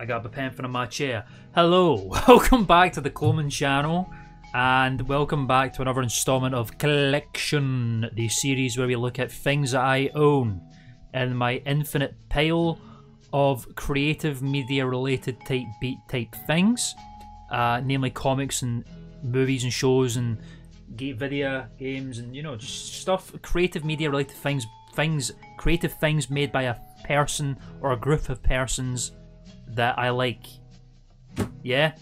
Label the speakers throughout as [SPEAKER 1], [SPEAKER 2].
[SPEAKER 1] I got a pen in my chair. Hello, welcome back to the Kllection channel, and welcome back to another installment of Kllection, the series where we look at things that I own in my infinite pile of creative media related type things, namely comics and movies and shows and video games and, you know, just stuff, creative media related creative things made by a person or a group of persons that I like. Yeah?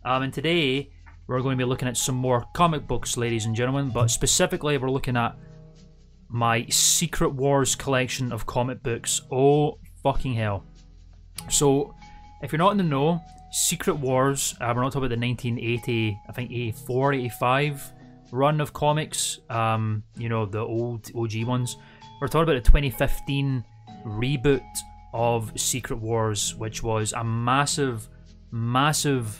[SPEAKER 1] And today we're going to be looking at some more comic books, ladies and gentlemen, but specifically we're looking at my Secret Wars collection of comic books. Oh fucking hell. So, if you're not in the know, Secret Wars, we're not talking about the 1980, I think 84, 85 run of comics, you know, the old OG ones. We're talking about the 2015 reboot of Secret Wars, which was a massive, multi-story,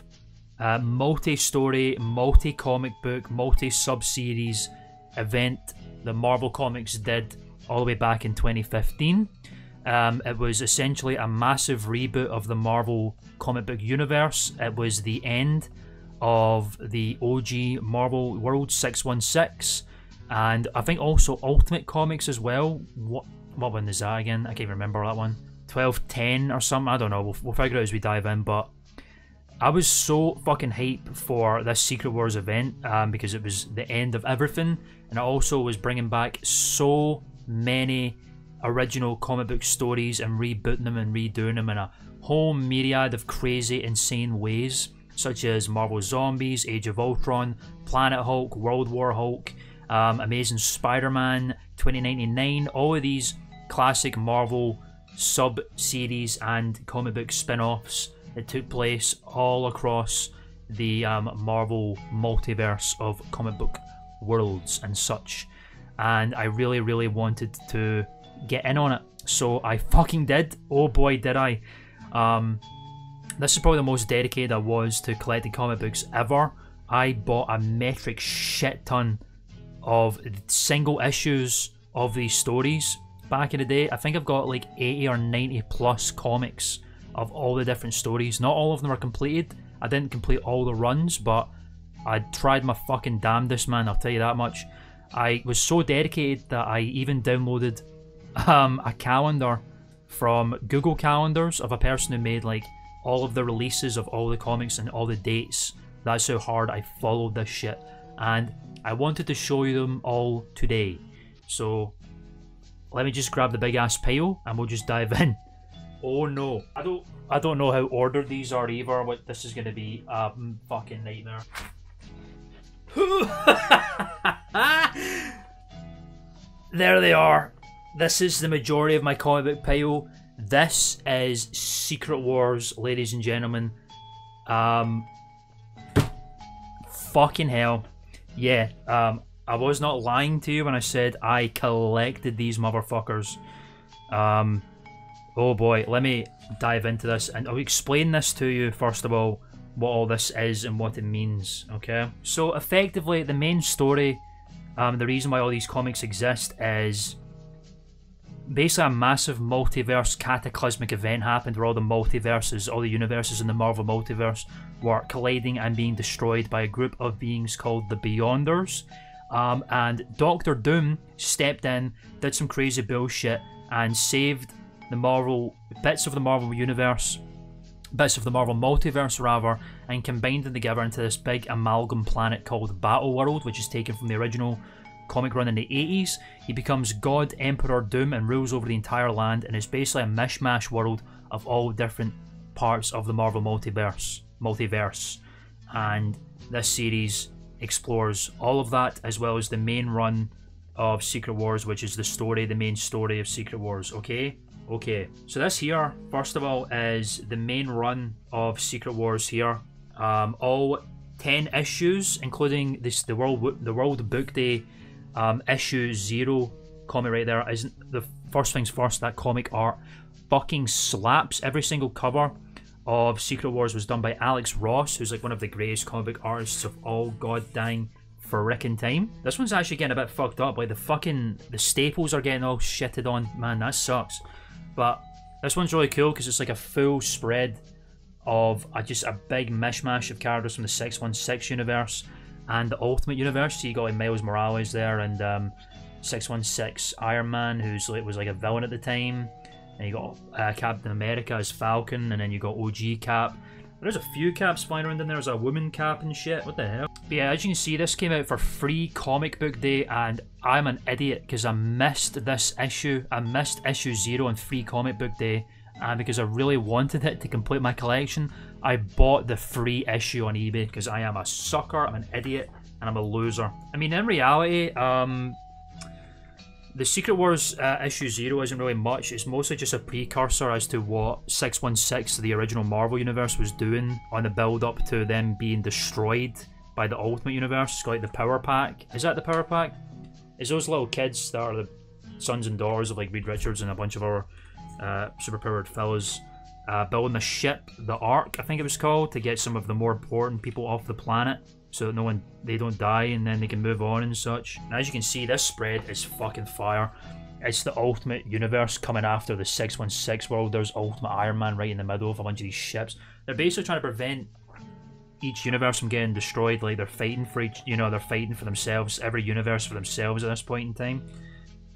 [SPEAKER 1] multi-comic book, multi-sub-series event that Marvel Comics did all the way back in 2015. It was essentially a massive reboot of the Marvel comic book universe. It was the end of the OG Marvel World 616, and I think also Ultimate Comics as well. What one is that again? I can't remember that one. 1210 or something, I don't know, we'll figure it out as we dive in, but I was so fucking hyped for this Secret Wars event because it was the end of everything, and it also was bringing back so many original comic book stories and rebooting them and redoing them in a whole myriad of crazy, insane ways, such as Marvel Zombies, Age of Ultron, Planet Hulk, World War Hulk, Amazing Spider-Man, 2099, all of these classic Marvel sub-series and comic book spin-offs that took place all across the Marvel multiverse of comic book worlds and such. And I really wanted to get in on it, so I fucking did. Oh boy, did I. This is probably the most dedicated I was to collecting comic books ever. I bought a metric shit ton of single issues of these stories back in the day. I think I've got like 80 or 90 plus comics of all the different stories. Not all of them are completed. I didn't complete all the runs, but I tried my fucking damnedest, man, I'll tell you that much. I was so dedicated that I even downloaded a calendar from Google Calendars of a person who made like all of the releases of all the comics and all the dates. That's how hard I followed this shit, and I wanted to show you them all today. So let me just grab the big ass pile and we'll just dive in. Oh no, I don't know how ordered these are either. What, this is gonna be a fucking nightmare. There they are. This is the majority of my comic book pile. This is Secret Wars, ladies and gentlemen. Fucking hell. Yeah, I was not lying to you when I said I collected these motherfuckers. Oh boy, let me dive into this and I'll explain this to you first of all, what all this is and what it means, okay? So effectively, the main story, the reason why all these comics exist is basically a massive multiverse cataclysmic event happened where all the multiverses, all the universes in the Marvel multiverse were colliding and being destroyed by a group of beings called the Beyonders. And Doctor Doom stepped in, did some crazy bullshit, and saved the Marvel, bits of the Marvel universe, bits of the Marvel multiverse rather, and combined them together into this big amalgam planet called Battleworld, which is taken from the original comic run in the 80s. He becomes God Emperor Doom and rules over the entire land, and is basically a mishmash world of all different parts of the Marvel multiverse. And this series explores all of that, as well as the main run of Secret Wars, which is the main story of Secret Wars. Okay, so this here, first of all, is the main run of Secret Wars here. All 10 issues, including the World Book Day issue 0 comic right there. Isn't the first things first, that comic art fucking slaps. Every single cover of Secret Wars was done by Alex Ross, who's like one of the greatest comic book artists of all goddamn frickin' time. This one's actually getting a bit fucked up, like the staples are getting all shitted on, man, that sucks. But this one's really cool because it's like a full spread of just a big mishmash of characters from the 616 universe and the Ultimate universe. So you got like Miles Morales there, and 616 Iron Man, who's like was like a villain at the time, and you got Captain America as Falcon, and then you got OG Cap. There's a few Caps flying around in there. There's a woman Cap and shit. What the hell? But yeah, as you can see, this came out for free comic book day, and I'm an idiot because I missed this issue. I missed issue 0 on free comic book day, and because I really wanted it to complete my collection, I bought the free issue on eBay because I am a sucker, I'm an idiot, and I'm a loser. I mean, in reality, the Secret Wars issue 0 isn't really much. It's mostly just a precursor as to what 616, the original Marvel Universe, was doing on the build-up to them being destroyed by the Ultimate Universe. It's got like the Power Pack. Is that the Power Pack? Is those little kids that are the sons and daughters of like Reed Richards and a bunch of our superpowered fellas building the ship, the Ark, I think it was called, to get some of the more important people off the planet, so that they don't die and then they can move on and such. And as you can see, this spread is fucking fire. It's the Ultimate Universe coming after the 616 world. There's Ultimate Iron Man right in the middle of a bunch of these ships. They're basically trying to prevent each universe from getting destroyed. Like, they're fighting for each, you know, they're fighting for themselves, every universe for themselves at this point in time.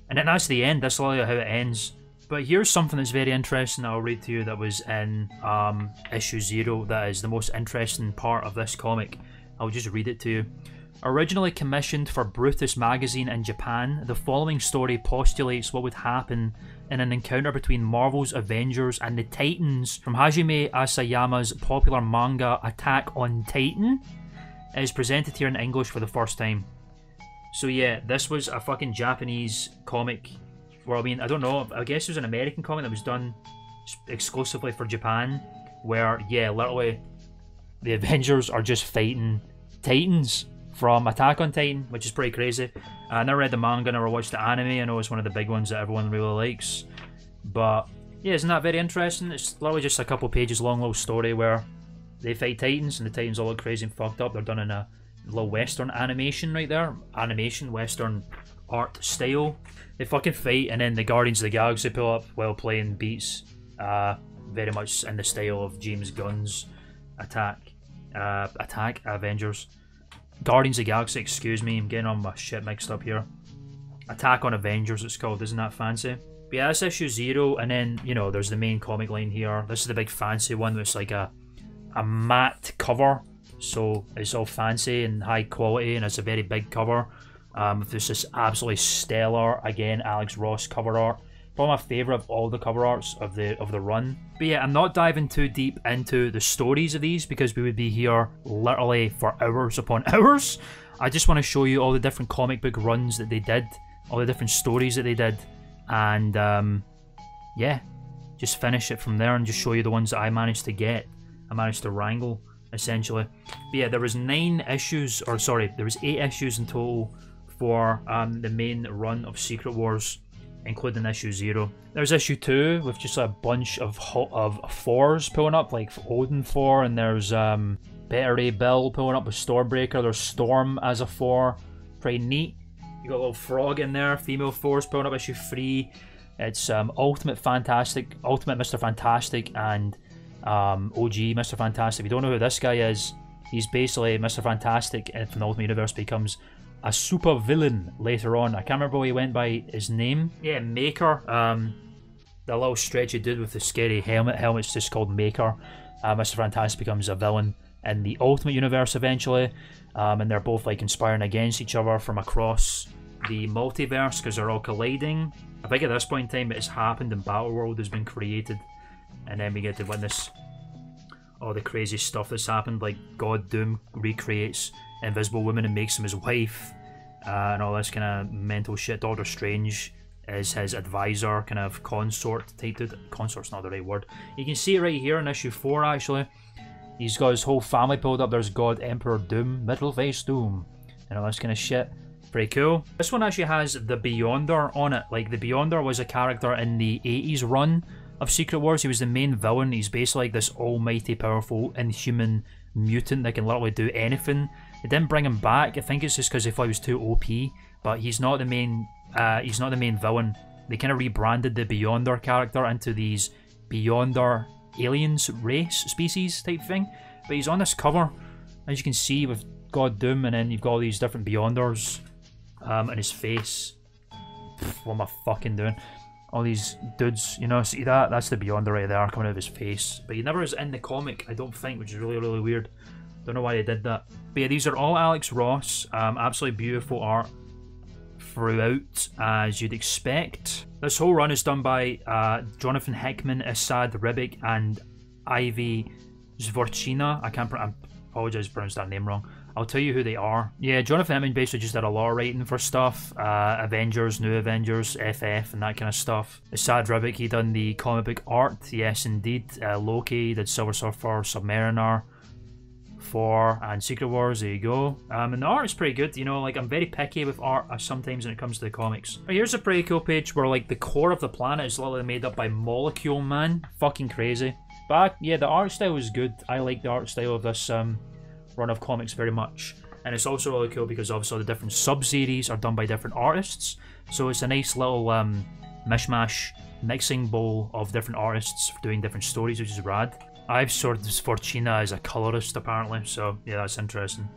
[SPEAKER 1] And then that's the end. That's literally how it ends. But here's something that's very interesting that I'll read to you that was in issue 0 that is the most interesting part of this comic. I'll just read it to you. Originally commissioned for Brutus magazine in Japan, the following story postulates what would happen in an encounter between Marvel's Avengers and the Titans from Hajime Asayama's popular manga Attack on Titan. It is presented here in English for the first time. So yeah, this was a fucking Japanese comic. Well, I mean, I don't know, I guess it was an American comic that was done exclusively for Japan, where, yeah, literally, the Avengers are just fighting Titans from Attack on Titan, which is pretty crazy. I never read the manga, never watched the anime. I know it's one of the big ones that everyone really likes. But, yeah, isn't that very interesting? It's literally just a couple pages long little story where they fight Titans, and the Titans all look crazy and fucked up. They're done in a little Western animation right there. Animation, Western art style. They fucking fight, and then the Guardians of the Galaxy pull up while playing beats, very much in the style of James Gunn's Attack Avengers. Guardians of the Galaxy, excuse me, I'm getting all my shit mixed up here. Attack on Avengers it's called, isn't that fancy? But yeah, that's issue 0, and then, you know, there's the main comic line here. This is the big fancy one, that's like a matte cover, so it's all fancy and high quality, and it's a very big cover. This is absolutely stellar, again, Alex Ross cover art. Probably my favourite of all the cover arts of the run. But yeah, I'm not diving too deep into the stories of these because we would be here literally for hours upon hours. I just want to show you all the different comic book runs that they did, all the different stories that they did, and yeah, just finish it from there and just show you the ones that I managed to get. I managed to wrangle, essentially. But yeah, there was 9 issues, or sorry, there was 8 issues in total for the main run of Secret Wars, including issue 0. There's issue 2 with just a bunch of fours pulling up, like Odin 4, and there's Better Ray Bill pulling up with Stormbreaker. There's Storm as a 4, pretty neat. You got a little frog in there, female force pulling up issue 3. It's Ultimate Mr. Fantastic, and OG Mr. Fantastic. If you don't know who this guy is, he's basically Mr. Fantastic from the Ultimate Universe, becomes a super villain later on. I can't remember what he went by his name. Yeah, Maker. The little stretchy dude with the scary helmet. Helmet's just called Maker. Mr. Fantastic becomes a villain in the Ultimate Universe eventually. And they're both like conspiring against each other from across the multiverse because they're all colliding. I think at this point in time it has happened and Battleworld has been created. And then we get to witness all the crazy stuff that's happened, like God Doom recreates Invisible Woman and makes him his wife, and all this kind of mental shit. Doctor Strange is his advisor, kind of consort type dude. Consort's not the right word. You can see it right here in issue 4 actually. He's got his whole family pulled up. There's God Emperor Doom, Middle Face Doom, and all this kind of shit. Pretty cool. This one actually has the Beyonder on it. Like, the Beyonder was a character in the 80s run of Secret Wars. He was the main villain. He's basically like this almighty powerful inhuman mutant that can literally do anything. They didn't bring him back. I think it's just because they thought he was too OP, but he's not the main villain. They kind of rebranded the Beyonder character into these Beyonder aliens race species type thing. But he's on this cover, as you can see, with God Doom, and then you've got all these different Beyonders, and his face. What am I fucking doing? All these dudes, you know, see that? That's the Beyonder right there coming out of his face. But he never is in the comic, I don't think, which is really, really weird. Don't know why they did that. But yeah, these are all Alex Ross. Absolutely beautiful art throughout, as you'd expect. This whole run is done by Jonathan Hickman, Asad Ribic, and Ivy Zvorchina. I apologise for pronouncing that name wrong. I'll tell you who they are. Yeah, Jonathan Hickman basically just did a lot of writing for stuff. Avengers, New Avengers, FF, and that kind of stuff. Asad Ribic, he done the comic book art, yes indeed. Loki, did Silver Surfer, Submariner, Thor, and Secret Wars, there you go. And the art is pretty good, you know, like, I'm very picky with art sometimes when it comes to the comics. But here's a pretty cool page where, like, the core of the planet is literally made up by Molecule Man. Fucking crazy. But yeah, the art style is good. I like the art style of this run of comics very much. And it's also really cool because obviously the different sub-series are done by different artists. So it's a nice little mishmash mixing bowl of different artists doing different stories, which is rad. I've sorted Fortuna as a colorist apparently, so yeah, that's interesting.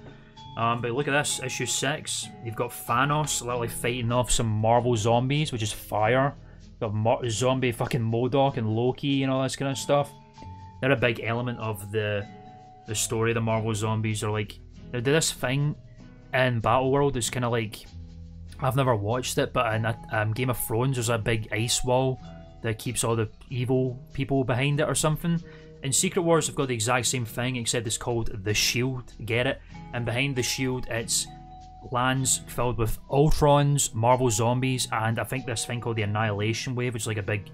[SPEAKER 1] But look at this, issue 6. You've got Thanos literally fighting off some Marvel zombies, which is fire. You've got zombie fucking MODOK and Loki and all this kind of stuff. They're a big element of the story of the Marvel zombies. Are like, they do this thing in Battleworld. It's kind of like, I've never watched it, but in Game of Thrones there's a big ice wall that keeps all the evil people behind it or something. In Secret Wars they've got the exact same thing, except it's called the Shield, get it? And behind the Shield it's lands filled with Ultrons, Marvel zombies, and I think this thing called the Annihilation Wave, which is like a big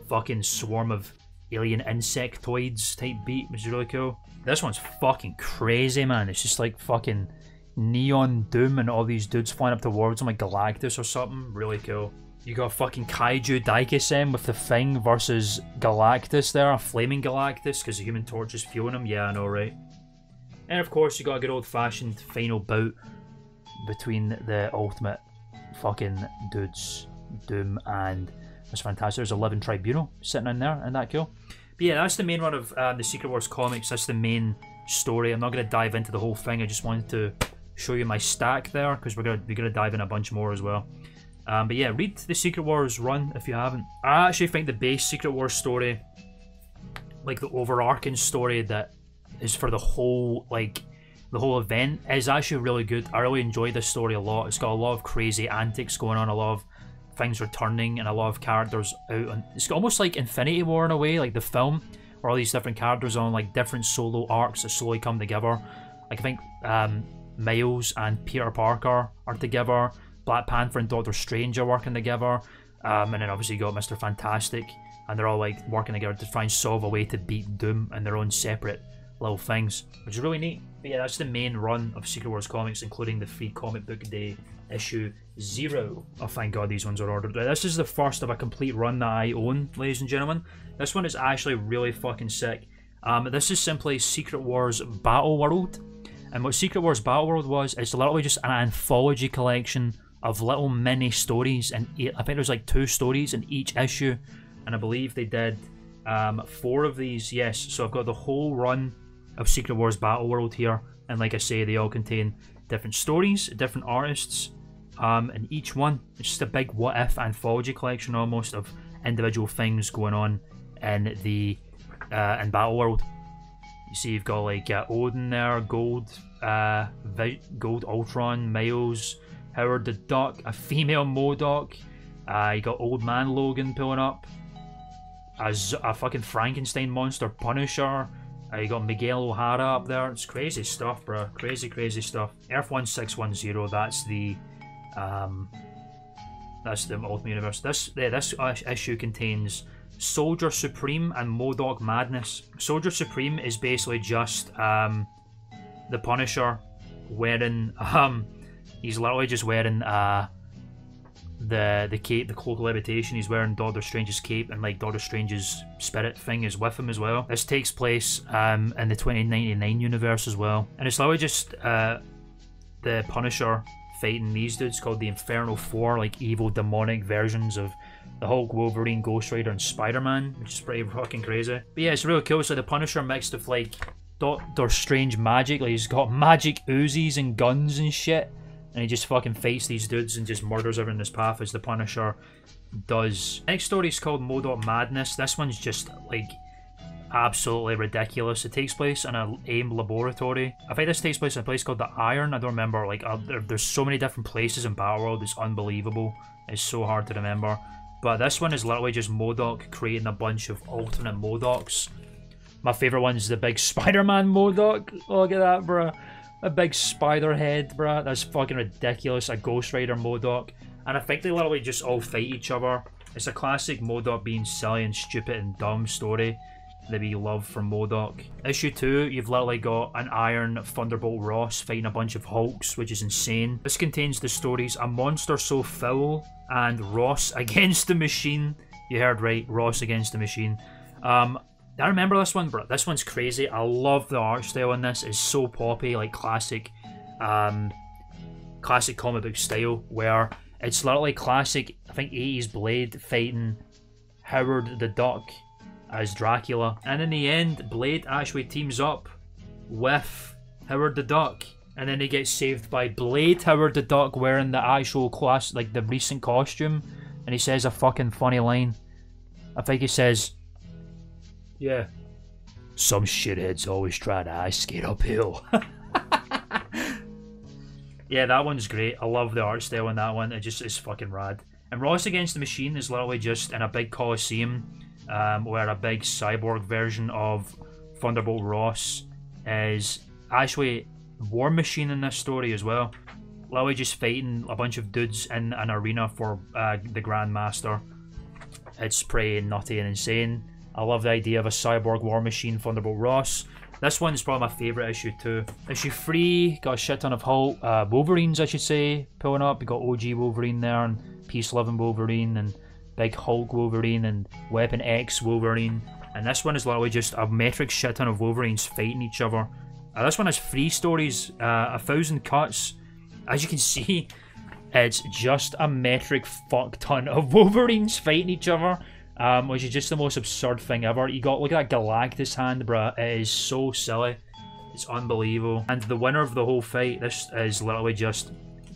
[SPEAKER 1] fucking swarm of alien insectoids type beat, which is really cool. This one's fucking crazy, man. It's just like fucking neon doom and all these dudes flying up towards them like Galactus or something. Really cool. You got fucking Kaiju Daikisen with the Thing versus Galactus there, a flaming Galactus because the Human Torch is fueling him. Yeah, I know, right? And of course you got a good old fashioned final bout between the ultimate fucking dudes, Doom and it's fantastic. There's a living tribunal sitting in there, isn't that cool? But yeah, that's the main one of the Secret Wars comics. That's the main story. I'm not going to dive into the whole thing. I just wanted to show you my stack there because we're gonna dive in a bunch more as well. But yeah, read the Secret Wars run if you haven't. I actually think the base Secret Wars story, like the overarching story that is for the whole event, is actually really good. I really enjoy this story a lot. It's got a lot of crazy antics going on, a lot of things returning, and a lot of characters out. And it's almost like Infinity War in a way, like the film, where all these different characters on like different solo arcs that slowly come together. Like I think Miles and Peter Parker are together, Black Panther and Doctor Strange are working together, and then obviously you got Mr. Fantastic, and they're all like working together to try and solve a way to beat Doom in their own separate little things, which is really neat. But yeah, that's the main run of Secret Wars comics, including the free comic book day issue 0. Oh, thank God these ones are ordered. This is the first of a complete run that I own, ladies and gentlemen. This one is actually really fucking sick. This is simply Secret Wars Battleworld. And what Secret Wars Battleworld was, it's literally just an anthology collection of little mini stories. And I think there's like 2 stories in each issue. And I believe they did 4 of these, yes. So I've got the whole run of Secret Wars Battleworld here. And like I say, they all contain different stories, different artists, and each one it's just a big what if anthology collection almost of individual things going on in the in Battleworld. You see you've got like Odin there, Gold Ultron, Miles, Howard the Duck, a female MODOK, you got Old Man Logan pulling up, a fucking Frankenstein monster Punisher. You got Miguel O'Hara up there. It's crazy stuff, bro. Crazy, crazy stuff. Earth 1610. That's the Ultimate Universe. This issue contains Soldier Supreme and MODOK Madness. Soldier Supreme is basically just the Punisher wearing he's literally just wearing the cape, the cloak of levitation. He's wearing Doctor Strange's cape, and like Doctor Strange's spirit thing is with him as well. This takes place in the 2099 universe as well, and it's literally just the Punisher fighting these dudes called the Infernal Four, like evil demonic versions of the Hulk, Wolverine, Ghost Rider, and Spider-Man, which is pretty fucking crazy. But yeah, it's really cool. So the Punisher mixed with like Doctor Strange magic. Like he's got magic Uzis and guns and shit, and he just fucking fights these dudes and just murders everyone in his path as the Punisher does. Next story is called MODOK Madness. This one's just like absolutely ridiculous. It takes place in an AIM laboratory. I think this takes place in a place called the Iron. I don't remember. Like there's so many different places in Battleworld. It's unbelievable. It's so hard to remember. But this one is literally just MODOK creating a bunch of alternate MODOKs. My favourite one is the big Spider-Man MODOK. Look at that, bruh. A big spider head, bruh. That's fucking ridiculous. A Ghost Rider MODOK. And I think they literally just all fight each other. It's a classic MODOK being silly and stupid and dumb story that we love from MODOK. Issue 2, you've literally got an Iron Thunderbolt Ross fighting a bunch of Hulks, which is insane. This contains the stories A Monster So Foul and Ross Against the Machine. You heard right, Ross Against the Machine. I remember this one, bro. This one's crazy. I love the art style in this. It's so poppy, like classic comic book style, where it's literally classic, I think 80s Blade fighting Howard the Duck as Dracula. And in the end, Blade actually teams up with Howard the Duck. And then he gets saved by Blade Howard the Duck wearing the actual like the recent costume. And he says a fucking funny line. I think he says, yeah, some shitheads always try to ice skate uphill. Yeah, that one's great. I love the art style in that one. It just is fucking rad. And Ross Against the Machine is literally just in a big coliseum where a big cyborg version of Thunderbolt Ross is actually War Machine in this story as well. Literally just fighting a bunch of dudes in an arena for the Grandmaster. It's pretty nutty and insane. I love the idea of a cyborg War Machine Thunderbolt Ross. This one's probably my favourite issue too. Issue 3, got a shit ton of Hulk, Wolverines I should say, pulling up. We got OG Wolverine there, and Peace Loving Wolverine, and Big Hulk Wolverine, and Weapon X Wolverine. And this one is literally just a metric shit ton of Wolverines fighting each other. This one has 3 stories, 1,000 cuts. As you can see, it's just a metric fuck ton of Wolverines fighting each other. Which is just the most absurd thing ever. You got, look at that Galactus hand, bruh. It is so silly. It's unbelievable. And the winner of the whole fight, this is literally just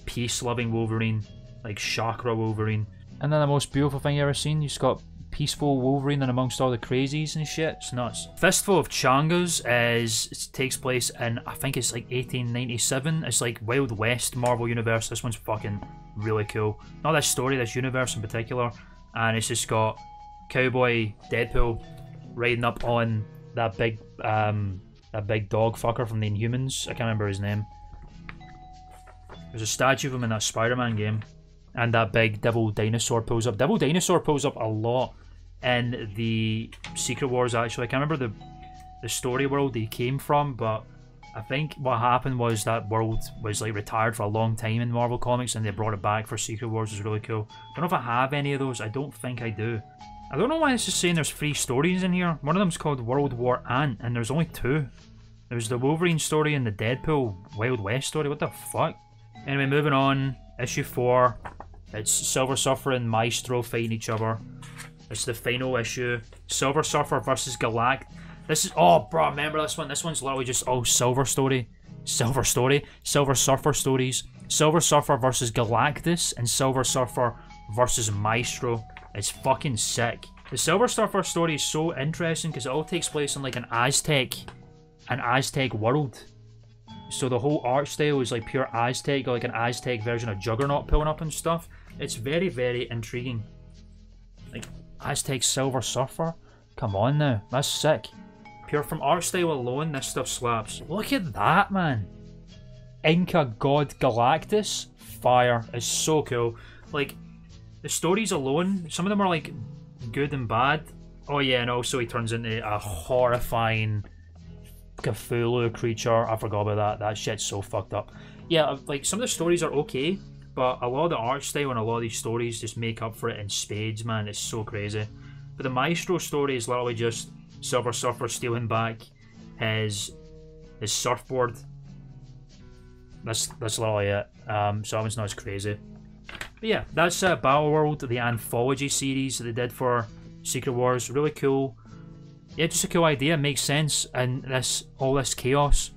[SPEAKER 1] peace-loving Wolverine. Like chakra Wolverine. And then the most beautiful thing you ever seen, you just got peaceful Wolverine and amongst all the crazies and shit. It's nuts. Fistful of Changas takes place in, I think it's like 1897. It's like Wild West Marvel Universe. This one's fucking really cool. Not this story, this universe in particular. And it's just got Cowboy Deadpool riding up on that big dog fucker from the Inhumans. I can't remember his name. There's a statue of him in that Spider-Man game. And that big Devil Dinosaur pulls up. Devil Dinosaur pulls up a lot in the Secret Wars actually. I can't remember the story world he came from, but I think what happened was that world was like retired for a long time in Marvel Comics and they brought it back for Secret Wars. It's really cool. Don't know if I have any of those. I don't think I do. I don't know why it's just saying there's 3 stories in here. One of them's called World War Ant, and there's only 2. There's the Wolverine story and the Deadpool Wild West story. What the fuck? Anyway, moving on. Issue 4. It's Silver Surfer and Maestro fighting each other. It's the final issue. Silver Surfer versus Galactus. This is... Oh, bro, remember this one? This one's literally just all Silver Surfer stories. Silver Surfer versus Galactus and Silver Surfer versus Maestro. It's fucking sick. The Silver Surfer story is so interesting because it all takes place in like an Aztec world. So the whole art style is like pure Aztec, or like an Aztec version of Juggernaut pulling up and stuff. It's very, very intriguing. Like Aztec Silver Surfer? Come on now, that's sick. Pure from art style alone, this stuff slaps. Look at that, man. Inca God Galactus? Fire. It's so cool. Like, the stories alone, some of them are like good and bad. Oh yeah, and also he turns into a horrifying Cthulhu creature. I forgot about that. That shit's so fucked up. Yeah, like some of the stories are okay, but a lot of the art style and a lot of these stories just make up for it in spades, man. It's so crazy. But the Maestro story is literally just Silver Surfer stealing back his surfboard. That's literally it. So that one's not as crazy. But yeah, that's Battleworld, the anthology series that they did for Secret Wars. Really cool. Yeah, just a cool idea. It makes sense. And all this chaos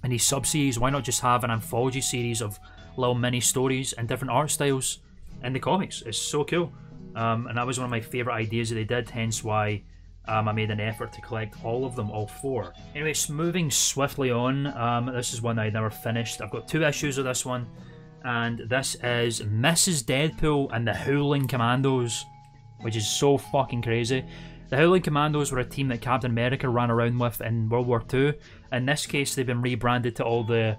[SPEAKER 1] and these sub-series, why not just have an anthology series of little mini stories and different art styles in the comics? It's so cool. And that was one of my favourite ideas that they did, hence why I made an effort to collect all of them, all 4. Anyways, moving swiftly on, this is one I never finished. I've got 2 issues of this one, and this is Mrs. Deadpool and the Howling Commandos, which is so fucking crazy. The Howling Commandos were a team that Captain America ran around with in World War II. In this case, they've been rebranded to all the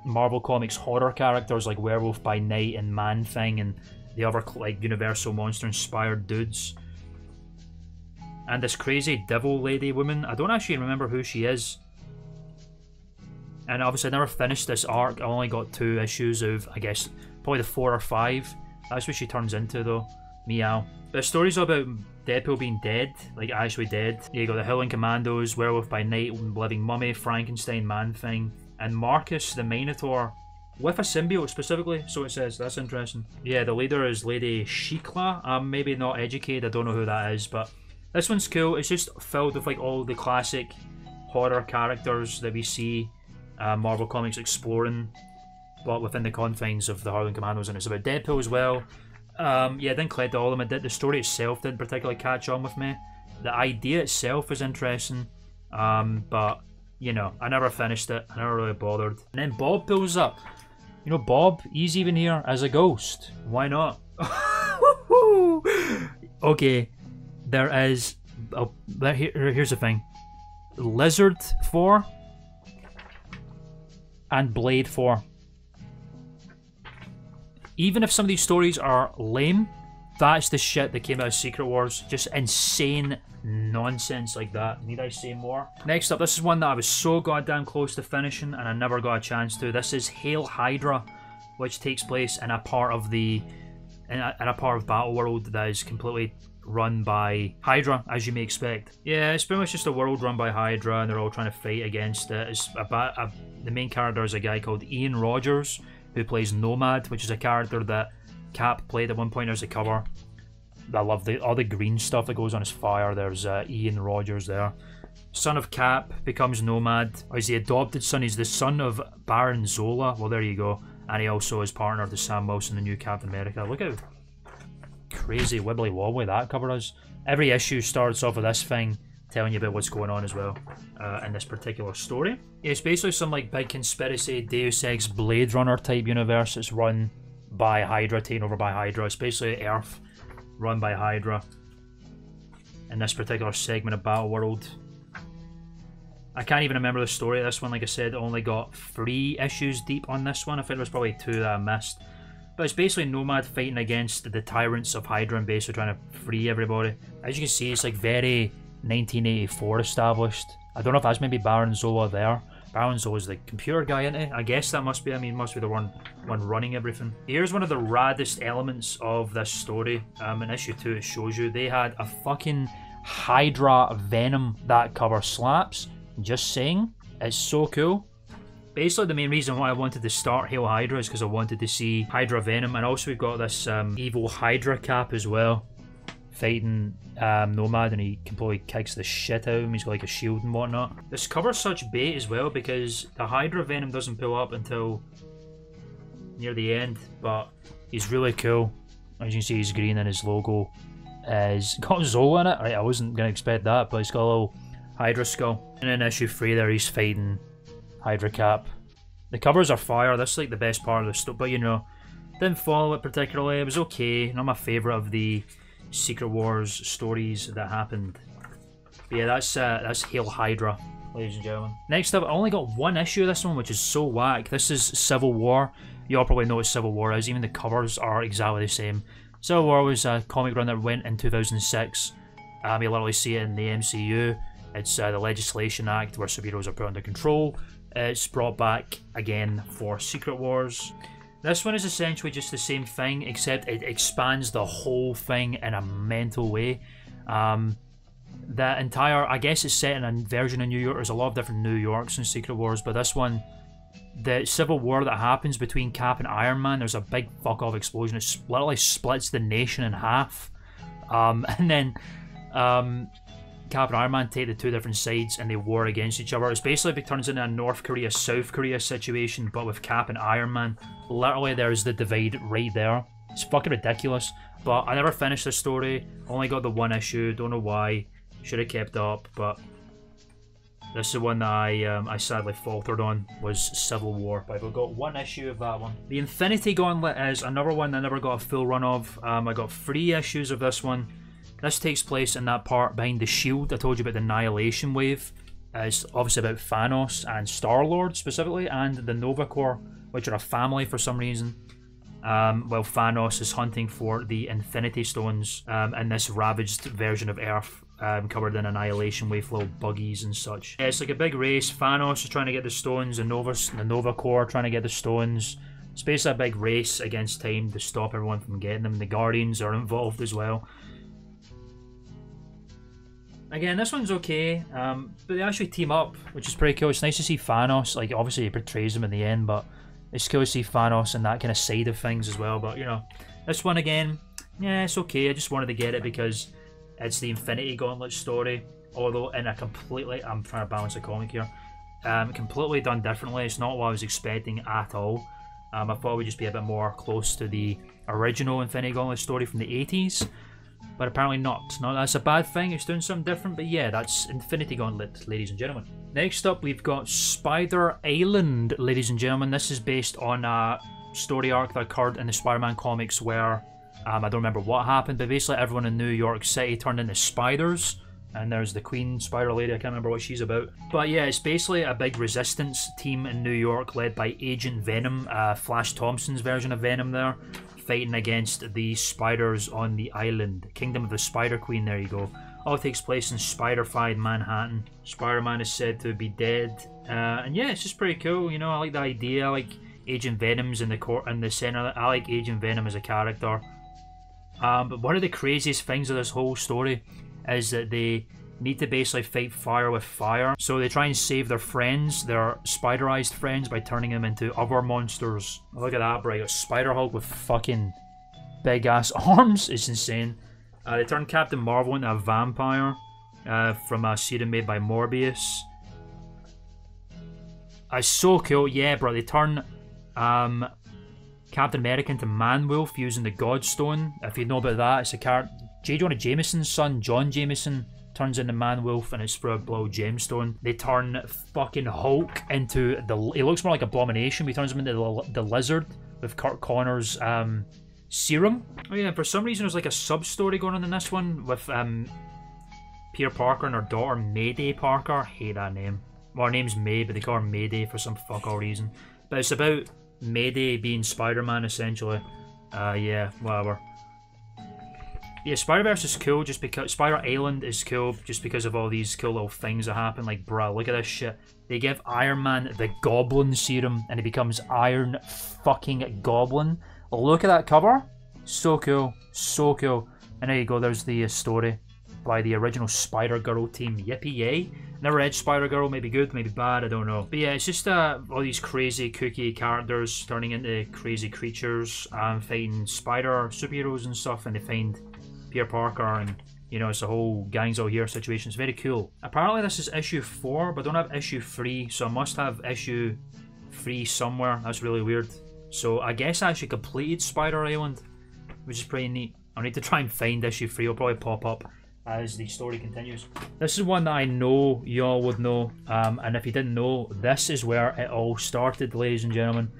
[SPEAKER 1] Marvel Comics horror characters like Werewolf by Night and Man-Thing and the other like Universal monster-inspired dudes. And this crazy devil lady woman, I don't actually remember who she is. And obviously I never finished this arc. I only got 2 issues of, I guess, probably the 4 or 5. That's what she turns into though. Meow. The story's all about Deadpool being dead, like actually dead. You got the Howling Commandos, Werewolf by Night, Living Mummy, Frankenstein, Man-Thing, and Marcus the Minotaur with a symbiote specifically, so it says. That's interesting. Yeah, the leader is Lady Shikla. I'm maybe not educated, I don't know who that is, but this one's cool. It's just filled with like all the classic horror characters that we see Marvel Comics exploring, but within the confines of the Howling Commandos, and it's about Deadpool as well. Yeah, I didn't collect all of them. The story itself didn't particularly catch on with me. The idea itself is interesting, but you know, I never finished it. I never really bothered. And then Bob pulls up. You know, Bob, he's even here as a ghost. Why not? Okay, there is. Here's the thing: Lizard 4 and Blade 4. Even if some of these stories are lame, that's the shit that came out of Secret Wars. Just insane nonsense like that. Need I say more? Next up, this is one that I was so goddamn close to finishing and I never got a chance to. This is Hail Hydra, which takes place in a part of Battleworld that is completely run by Hydra, as you may expect. Yeah, it's pretty much just a world run by Hydra, and they're all trying to fight against it. It's the main character is a guy called Ian Rogers, who plays Nomad, which is a character that Cap played at one point. There's a cover. I love all the green stuff that goes on his fire. There's Ian Rogers there. Son of Cap becomes Nomad. Or he's the adopted son. He's the son of Baron Zola. Well, there you go. And he also is partner to Sam Wilson, the new Captain America. Look how crazy wibbly wobbly that cover is. Every issue starts off with this thing telling you about what's going on as well in this particular story. It's basically some like big conspiracy Deus Ex Blade Runner type universe. It's run by Hydra, taken over by Hydra. It's basically Earth run by Hydra in this particular segment of Battleworld. I can't even remember the story of this one. Like I said, I only got 3 issues deep on this one. I think there was probably 2 that I missed. But it's basically Nomad fighting against the tyrants of Hydra and basically trying to free everybody. As you can see, it's like very 1984 established. I don't know if that's maybe Baron Zola there. Baron Zola's the computer guy, isn't he? I guess that must be, must be the one running everything. Here's one of the raddest elements of this story. In issue 2 it shows you they had a fucking Hydra Venom. That cover slaps. Just saying. It's so cool. Basically, the main reason why I wanted to start Hail Hydra is because I wanted to see Hydra Venom, and also we've got this evil Hydra Cap as well, fighting Nomad, and he completely kicks the shit out of him. He's got like a shield and whatnot. This cover's such bait as well because the Hydra Venom doesn't pull up until near the end, but he's really cool. As you can see, he's green and his logo is got Zola in it. Right, I wasn't going to expect that, but he's got a little Hydra skull. And in issue 3 there, he's fighting Hydra Cap. The covers are fire. That's like the best part of the story, but you know, didn't follow it particularly. It was okay. Not my favourite of the Secret Wars stories that happened. But yeah, that's Hail Hydra, ladies and gentlemen. Next up, I only got 1 issue of this one, which is so whack. This is Civil War. You all probably know what Civil War is. Even the covers are exactly the same. Civil War was a comic run that went in 2006. You literally see it in the MCU. It's the Legislation Act where superheroes are put under control. It's brought back again for Secret Wars. This one is essentially just the same thing, except it expands the whole thing in a mental way. The entire, I guess it's set in a version of New York. There's a lot of different New Yorks in Secret Wars, but this one the civil war that happens between Cap and Iron Man, there's a big fuck off explosion. It literally splits the nation in half. And then Cap and Iron Man take the two different sides and they war against each other. It's basically, it turns into a North Korea, South Korea situation, but with Cap and Iron Man. Literally, there's the divide right there. It's fucking ridiculous. But I never finished the story. Only got the one issue. Don't know why. Should have kept up, but this is the one that I sadly faltered on, was Civil War. But I've got one issue of that one. The Infinity Gauntlet is another one that I never got a full run of. I got 3 issues of this one. This takes place in that part behind the shield. I told you about the Annihilation Wave. It's obviously about Thanos and Star-Lord specifically, and the Nova Corps, which are a family for some reason. While Thanos is hunting for the Infinity Stones in this ravaged version of Earth, covered in Annihilation Wave, little buggies and such. Yeah, it's like a big race. Thanos is trying to get the stones, and the Nova Corps trying to get the stones. It's basically a big race against time to stop everyone from getting them. The Guardians are involved as well. Again, this one's okay, but they actually team up, which is pretty cool. It's nice to see Thanos, like, obviously he betrays him in the end, but it's cool to see Thanos and that kind of side of things as well. But, you know, this one again, yeah, it's okay. I just wanted to get it because it's the Infinity Gauntlet story, although in a completely, I'm trying to balance the comic here, completely done differently. It's not what I was expecting at all. I thought it would just be a bit more close to the original Infinity Gauntlet story from the 80s. But apparently not. No, that's a bad thing. It's doing something different. But yeah, that's Infinity Gauntlet, ladies and gentlemen. Next up, we've got Spider Island, ladies and gentlemen. This is based on a story arc that occurred in the Spider-Man comics where, I don't remember what happened, but basically everyone in New York City turned into spiders. And there's the Queen Spider Lady, I can't remember what she's about. But yeah, it's basically a big resistance team in New York led by Agent Venom, Flash Thompson's version of Venom there, fighting against the spiders on the island. Kingdom of the Spider Queen, there you go. All takes place in Spider-fied Manhattan. Spider-Man is said to be dead. And yeah, it's just pretty cool, you know, I like the idea. I like Agent Venom's in the center. I like Agent Venom as a character. But one of the craziest things of this whole story is that they need to basically fight fire with fire. So they try and save their friends, their spiderized friends, by turning them into other monsters. Look at that, bro. You got Spider-Hulk with fucking big ass arms. It's insane. They turn Captain Marvel into a vampire from a serum made by Morbius. It's so cool. Yeah, bro. They turn Captain America into Man-Wolf using the Godstone. If you know about that, it's a character. J. Jonah Jameson's son, John Jameson, turns into Man-Wolf, and it's for a blue gemstone. They turn fucking Hulk into he looks more like Abomination, but he turns him into the Lizard with Kurt Connor's serum. Oh yeah, for some reason there's like a sub-story going on in this one with Peter Parker and her daughter Mayday Parker. I hate that name. Well, her name's May, but they call her Mayday for some fuck all reason. But it's about Mayday being Spider-Man, essentially. Yeah, whatever. Yeah, Spider-Verse is cool just because... Spider Island is cool just because of all these cool little things that happen. Like, bruh, look at this shit. They give Iron Man the Goblin serum and he becomes Iron fucking Goblin. Look at that cover. So cool. So cool. And there you go. There's the story by the original Spider-Girl team. Yippee yay. Never read Spider-Girl. Maybe good, maybe bad. I don't know. But yeah, it's just all these crazy, kooky characters turning into crazy creatures and fighting spider superheroes and stuff. And they find Peter Parker, and you know, it's a whole gangs all here situation. It's very cool. Apparently this is issue 4, but I don't have issue 3, so I must have issue 3 somewhere. That's really weird. So I guess I actually completed Spider Island, which is pretty neat. I'll need to try and find issue 3. It'll probably pop up as the story continues. This is one that I know y'all would know, and if you didn't know, this is where it all started, ladies and gentlemen.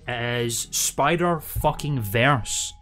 [SPEAKER 1] It is Spider-fucking-Verse.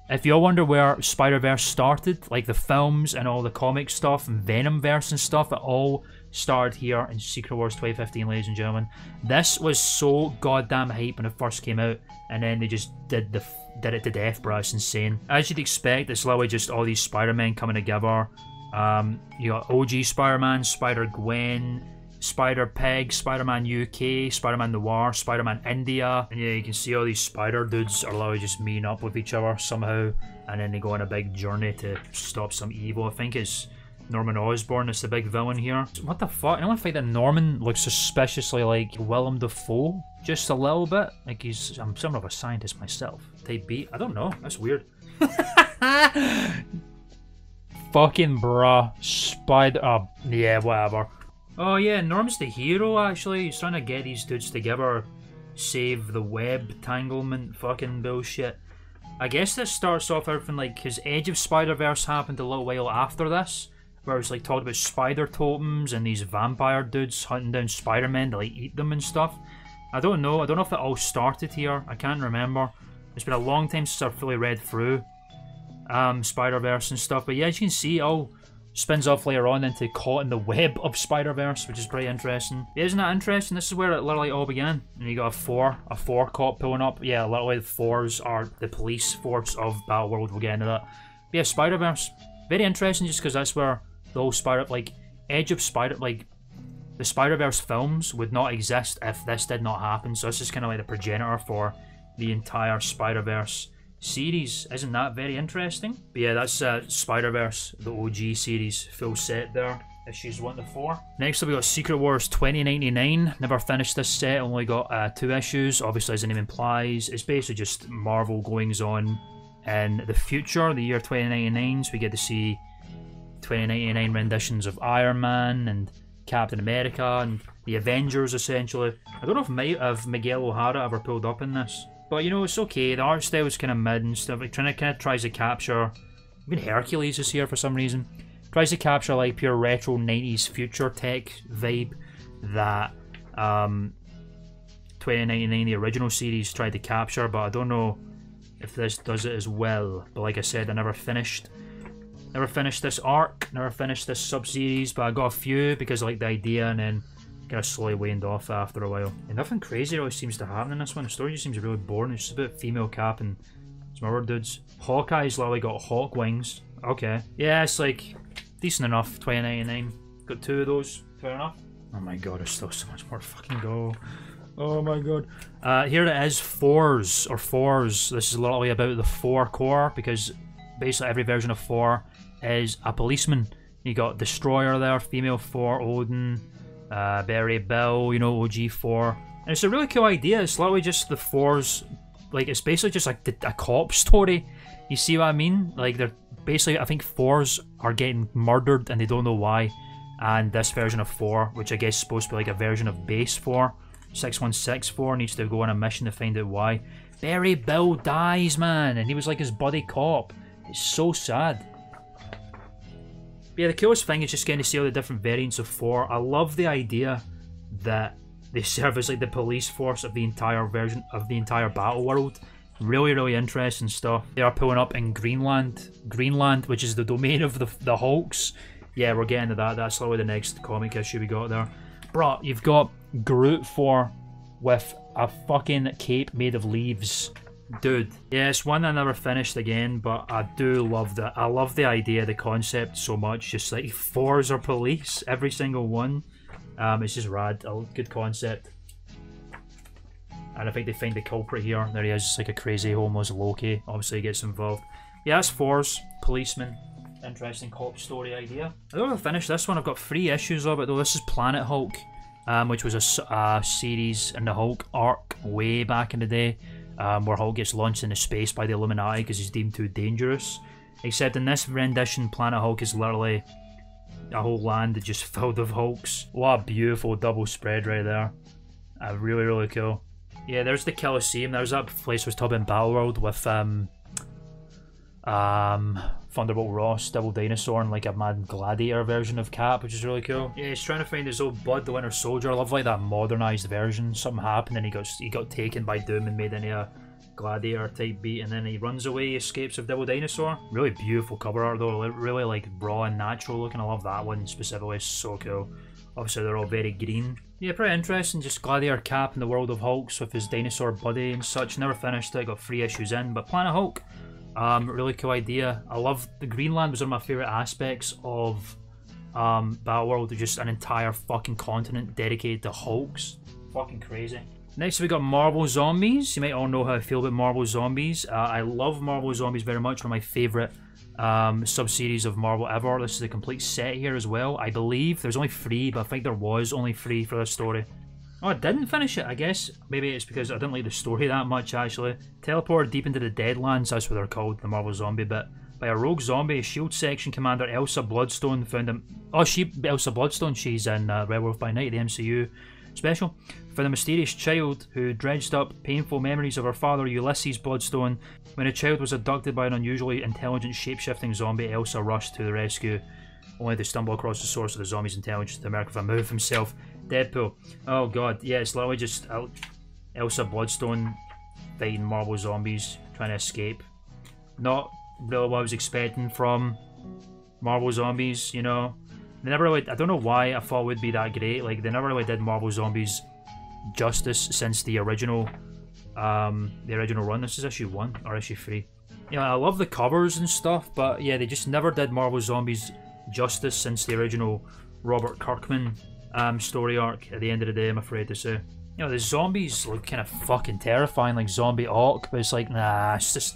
[SPEAKER 1] If y'all wonder where Spider-Verse started, like the films and all the comic stuff and Venom-Verse and stuff, it all started here in Secret Wars 2015, ladies and gentlemen. This was so goddamn hype when it first came out, and then they just did it to death, bro. It's insane. As you'd expect, it's literally just all these Spider-Men coming together. You got OG Spider-Man, Spider-Gwen, Spider-Pig, Spider-Man UK, Spider-Man Noir, Spider-Man India. And yeah, you can see all these spider dudes are literally just meeting up with each other somehow. And then they go on a big journey to stop some evil. I think it's Norman Osborn is the big villain here. What the fuck? I don't find that Norman looks suspiciously like Willem Dafoe. Just a little bit. Like I'm somewhat of a scientist myself. Type B. I don't know. That's weird. Fucking bruh. Spider... yeah, whatever. Oh yeah, Norm's the hero actually. He's trying to get these dudes together. Save the web tanglement fucking bullshit. I guess this starts off everything like, because Edge of Spider-Verse happened a little while after this, where it's like talked about spider totems and these vampire dudes hunting down Spider-Man to like eat them and stuff. I don't know if it all started here. I can't remember. It's been a long time since I've fully read through Spider-Verse and stuff, but yeah, as you can see, it all spins off later on into caught in the web of Spider-Verse, which is pretty interesting. Yeah, isn't that interesting? This is where it literally all began. And you got a four cop pulling up. Yeah, literally the fours are the police force of Battleworld. We'll get into that. But yeah, Spider-Verse, very interesting, just because that's where the whole Edge of Spider, like the Spider-Verse films would not exist if this did not happen. So this is kind of like the progenitor for the entire Spider-Verse series. Isn't that very interesting? But yeah, that's Spider-Verse, the OG series, full set there, issues 1 to 4. Next up we got Secret Wars 2099. Never finished this set, only got 2 issues. Obviously, as the name implies, it's basically just Marvel goings on in the future, the year 2099. So we get to see 2099 renditions of Iron Man and Captain America and the Avengers, essentially. I don't know if Miguel O'Hara ever pulled up in this. But you know, it's okay. The art style is kind of mid and stuff. Like kind of tries to capture. Even Hercules is here for some reason. Tries to capture like pure retro 90s future tech vibe that 2099, the original series, tried to capture. But I don't know if this does it as well. But like I said, I never finished this arc. Never finished this sub-series. But I got a few because I like the idea, and then kind of slowly waned off after a while. And nothing crazy really seems to happen in this one. The story just seems really boring. It's just about female Cap and some other dudes. Hawkeye's literally got hawk wings. Okay. Yeah, it's like decent enough. 2099. Got 2 of those. Fair enough. Oh my god, there's still so much more to fucking go. Oh my god. Here it is. Fours. This is literally about the 4 Corps, because basically every version of 4 is a policeman. You got Destroyer there, female 4, Odin, Barry Bill, you know, OG4. And it's a really cool idea. It's literally just the 4s, like, it's basically just like a cop story. You see what I mean? Like, they're basically, I think 4s are getting murdered and they don't know why. And this version of 4, which I guess is supposed to be like a version of base 4, 6164, needs to go on a mission to find out why. Barry Bill dies, man, and he was like his buddy cop. It's so sad. But yeah, the coolest thing is just getting to see all the different variants of 4. I love the idea that they serve as like the police force of the entire version of the entire battle world. Really, really interesting stuff. They are pulling up in Greenland, which is the domain of the Hulks. Yeah, we're getting to that. That's literally the next comic issue we got there. Bro, you've got Groot 4 with a fucking cape made of leaves. Dude, yeah, it's one I never finished again, but I do love that. I love the idea, the concept so much. Just like 4s are police, every single one. It's just rad. A good concept. And I think they find the culprit here. There he is, like a crazy homeless Loki. Obviously, he gets involved. Yeah, that's 4s, policeman. Interesting cop story idea. I don't know if I finished this one. I've got 3 issues of it though. This is Planet Hulk, which was a series in the Hulk arc way back in the day. Where Hulk gets launched into space by the Illuminati because he's deemed too dangerous. Except in this rendition, Planet Hulk is literally a whole land just filled with Hulks. What a beautiful double spread right there. Really, really cool. Yeah, there's the Colosseum. There's that place I was talking about in Battleworld with Thunderbolt Ross, Devil Dinosaur, and like a mad gladiator version of Cap, which is really cool. Yeah, he's trying to find his old bud, the Winter Soldier. I love like that modernized version. Something happened and he got taken by Doom and made into a gladiator type beat, and then he runs away, escapes with Devil Dinosaur. Really beautiful cover art though, really like raw and natural looking. I love that one specifically, it's so cool. Obviously they're all very green. Yeah, pretty interesting, just Gladiator Cap in the world of Hulks with his dinosaur buddy and such. Never finished it, got 3 issues in, but Planet Hulk, really cool idea. I love the Greenland was one of my favourite aspects of Battleworld, just an entire fucking continent dedicated to Hulks. Fucking crazy. Next we got Marvel Zombies. You might all know how I feel about Marvel Zombies. I love Marvel Zombies very much, one of my favourite sub-series of Marvel ever. This is a complete set here as well. I believe there's only 3, but I think there was only 3 for this story. Oh, I didn't finish it, I guess. Maybe it's because I didn't like the story that much, actually. Teleported deep into the Deadlands, that's what they're called, the Marvel Zombie bit, by a rogue zombie. Shield Section Commander Elsa Bloodstone found him. Oh, Elsa Bloodstone, she's in Werewolf by Night, the MCU special. Found a mysterious child who dredged up painful memories of her father, Ulysses Bloodstone. When a child was abducted by an unusually intelligent shape-shifting zombie, Elsa rushed to the rescue, only to stumble across the source of the zombie's intelligence to emerge with a move himself. Deadpool. Oh god, yeah, it's literally just Elsa Bloodstone fighting Marvel zombies, trying to escape. Not really what I was expecting from Marvel zombies, you know. They never really, I don't know why I thought it would be that great. Like, they never really did Marvel zombies justice since the original run. This is issue 1 or issue 3. Yeah, I love the covers and stuff, but yeah, they just never did Marvel zombies justice since the original Robert Kirkman story arc. At the end of the day, I'm afraid to say. You know, the zombies look kind of fucking terrifying, like Zombie Orc, but it's like, nah, it's just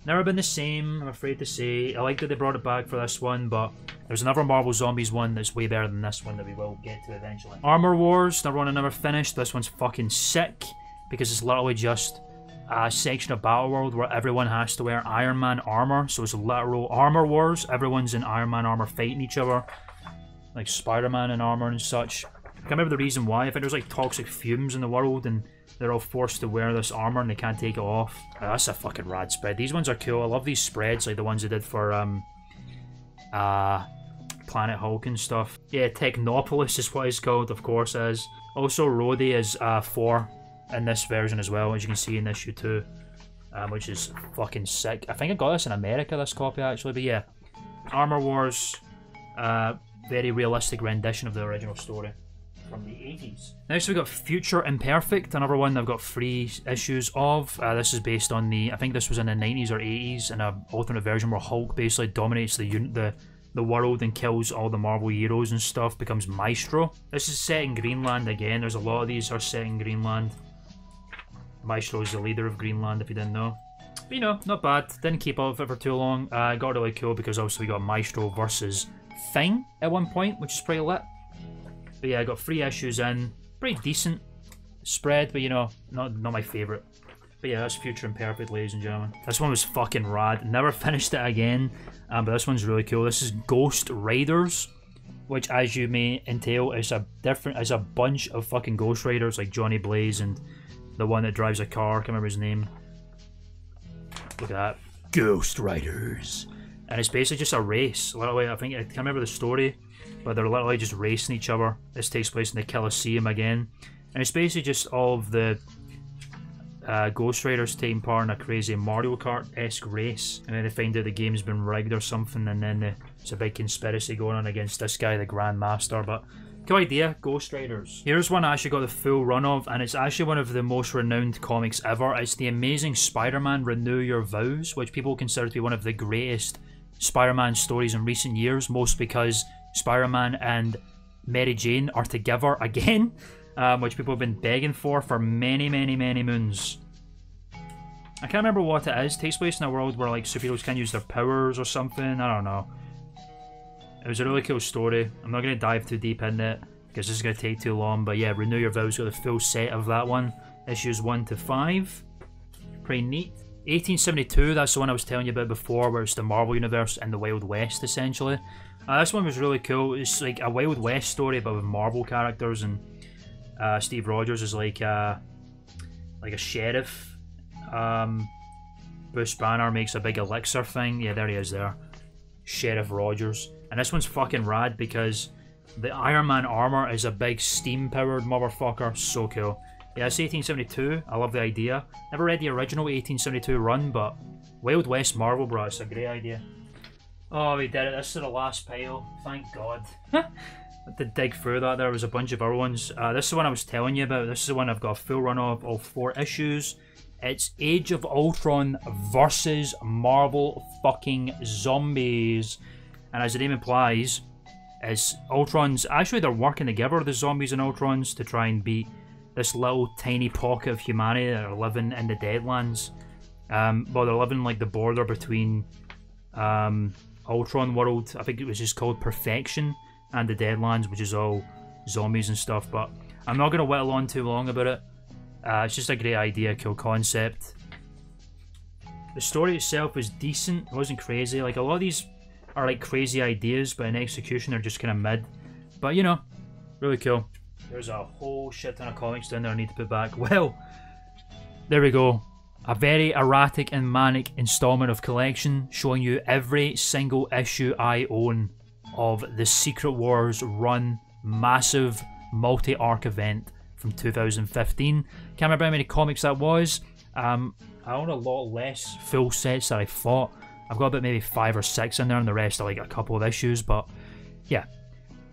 [SPEAKER 1] never been the same, I'm afraid to say. I like that they brought it back for this one, but there's another Marvel Zombies one that's way better than this one that we will get to eventually. Armor Wars, another one I never finished. This one's fucking sick, because it's literally just a section of Battleworld where everyone has to wear Iron Man armor, so it's literal Armor Wars. Everyone's in Iron Man armor fighting each other, like Spider-Man in armor and such. I can't remember the reason why. I think there's like toxic fumes in the world and they're all forced to wear this armor and they can't take it off. That's a fucking rad spread. These ones are cool. I love these spreads, like the ones they did for Planet Hulk and stuff. Yeah, Technopolis is what it's called, of course it is. Also, Rhodey is 4 in this version as well, as you can see in issue 2, which is fucking sick. I think I got this in America, this copy actually, but yeah. Armor Wars, very realistic rendition of the original story from the 80s. Next we got Future Imperfect, another one I've got 3 issues of. This is based on the, I think this was in the 90s or 80s, in an alternate version where Hulk basically dominates the world and kills all the Marvel heroes and stuff, becomes Maestro. This is set in Greenland again. There's a lot of these are set in Greenland. Maestro is the leader of Greenland, if you didn't know. But you know, not bad. Didn't keep up with it for too long. Got really cool because also we got Maestro versus Thing at one point, which is pretty lit. But yeah, I got 3 issues in. Pretty decent spread, but you know, not my favourite. But yeah, that's Future Imperfect, ladies and gentlemen. This one was fucking rad. Never finished it again, but this one's really cool. This is Ghost Riders, which, as you may entail, is a bunch of fucking Ghost Riders, like Johnny Blaze and the one that drives a car. I can't remember his name. Look at that. Ghost Riders. And it's basically just a race. Literally, I can't remember the story, but they're literally just racing each other. This takes place in the Colosseum again. And it's basically just all of the Ghost Riders taking part in a crazy Mario Kart-esque race. And then they find out the game's been rigged or something, and then it's a big conspiracy going on against this guy, the Grand Master. But cool idea, Ghost Riders. Here's one I actually got the full run of, and it's actually one of the most renowned comics ever. It's the Amazing Spider-Man Renew Your Vows, which people consider to be one of the greatest Spider-Man stories in recent years, most because Spider-Man and Mary Jane are together again, which people have been begging for many, many, many moons. I can't remember what it is. It takes place in a world where like superheroes can use their powers or something. I don't know. It was a really cool story. I'm not going to dive too deep into it because this is going to take too long. But yeah, Renew Your Vows got the full set of that one. Issues 1 to 5. Pretty neat. 1872, that's the one I was telling you about before, where it's the Marvel Universe and the Wild West, essentially. This one was really cool. It's like a Wild West story, but with Marvel characters, and Steve Rogers is like a sheriff. Bruce Banner makes a big elixir thing. Yeah, there he is there. Sheriff Rogers. And this one's fucking rad because the Iron Man armor is a big steam-powered motherfucker. So cool. Yeah, it's 1872. I love the idea. Never read the original 1872 run, but Wild West Marvel, bro, it's a great idea. Oh, we did it. This is the last pile. Thank God. I had to dig through that. There was a bunch of other ones. This is the one I was telling you about. This is the one I've got a full run of, all 4 issues. It's Age of Ultron versus Marvel fucking Zombies. And as the name implies, is Ultron's... Actually, they're working together, the zombies and Ultrons, to try and beat this little tiny pocket of humanity that are living in the Deadlands. Well, they're living like the border between ULTRON world, I think it was just called Perfection, and the Deadlands, which is all zombies and stuff, but I'm not going to whittle on too long about it. It's just a great idea, cool concept. The story itself was decent, it wasn't crazy. Like, a lot of these are like crazy ideas, but in execution they're just kind of mid. But you know, really cool. There's a whole shit ton of comics down there I need to put back. Well, there we go. A very erratic and manic installment of Kllection, showing you every single issue I own of the Secret Wars run massive multi-arc event from 2015. Can't remember how many comics that was. I own a lot less full sets that I fought. I've got about maybe 5 or 6 in there, and the rest are like a couple of issues, but yeah.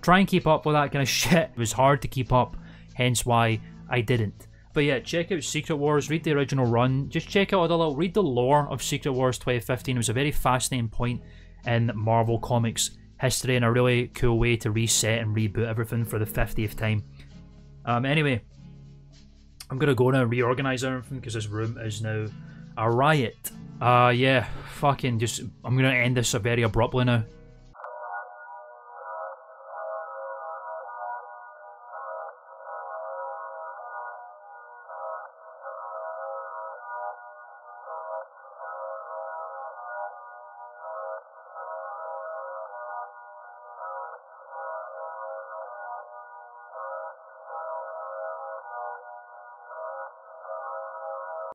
[SPEAKER 1] Try and keep up with that kind of shit. It was hard to keep up, hence why I didn't. But yeah, check out Secret Wars, read the original run, just check out read the lore of Secret Wars 2015. It was a very fascinating point in Marvel Comics history and a really cool way to reset and reboot everything for the 50th time. Anyway, I'm gonna go now and reorganize everything because this room is now a riot. Yeah, fucking just, I'm gonna end this very abruptly now.